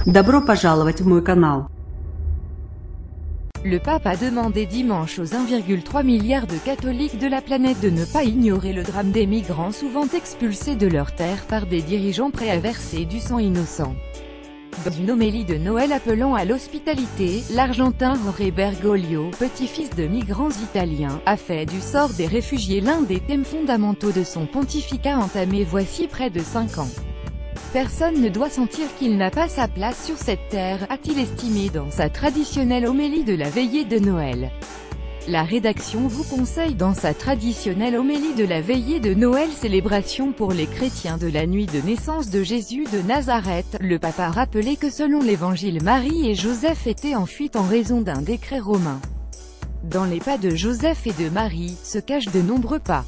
Добро пожаловать в мой канал. Le pape a demandé dimanche aux 1,3 milliard de catholiques de la planète de ne pas ignorer le drame des migrants souvent expulsés de leur terre par des dirigeants prêts à verser du sang innocent. Dans une homélie de Noël appelant à l'hospitalité, l'Argentin Jorge Bergoglio, petit-fils de migrants italiens, a fait du sort des réfugiés l'un des thèmes fondamentaux de son pontificat entamé voici près de 5 ans. Personne ne doit sentir qu'il n'a pas sa place sur cette terre, a-t-il estimé dans sa traditionnelle homélie de la veillée de Noël. La rédaction vous conseille dans sa traditionnelle homélie de la veillée de Noël célébration pour les chrétiens de la nuit de naissance de Jésus de Nazareth, le pape a rappelé que selon l'évangile Marie et Joseph étaient en fuite en raison d'un décret romain. Dans les pas de Joseph et de Marie, se cachent de nombreux pas.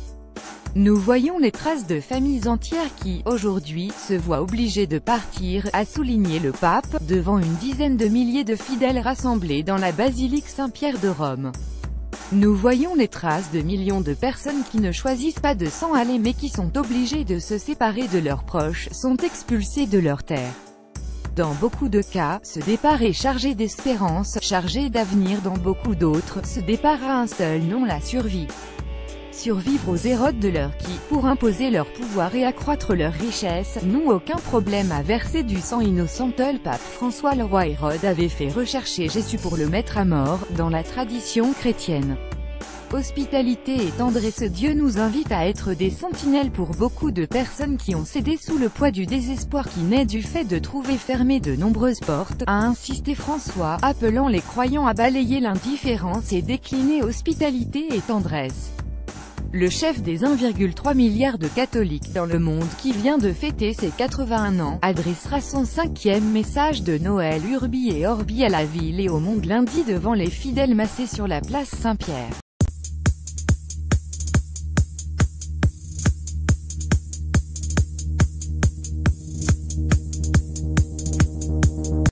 Nous voyons les traces de familles entières qui, aujourd'hui, se voient obligées de partir, a souligné le pape, devant une dizaine de milliers de fidèles rassemblés dans la basilique Saint-Pierre de Rome. Nous voyons les traces de millions de personnes qui ne choisissent pas de s'en aller mais qui sont obligées de se séparer de leurs proches, sont expulsées de leur terre. Dans beaucoup de cas, ce départ est chargé d'espérance, chargé d'avenir. Dans beaucoup d'autres, ce départ a un seul nom: la survie. Survivre aux Hérodes de l'heure qui, pour imposer leur pouvoir et accroître leur richesse, n'ont aucun problème à verser du sang innocent. Le pape François le roi Hérode avait fait rechercher Jésus pour le mettre à mort, dans la tradition chrétienne. Hospitalité et tendresse. Dieu nous invite à être des sentinelles pour beaucoup de personnes qui ont cédé sous le poids du désespoir qui naît du fait de trouver fermées de nombreuses portes, a insisté François, appelant les croyants à balayer l'indifférence et décliner hospitalité et tendresse. Le chef des 1,3 milliard de catholiques dans le monde qui vient de fêter ses 81 ans, adressera son 5e message de Noël Urbi et Orbi à la ville et au monde lundi devant les fidèles massés sur la place Saint-Pierre.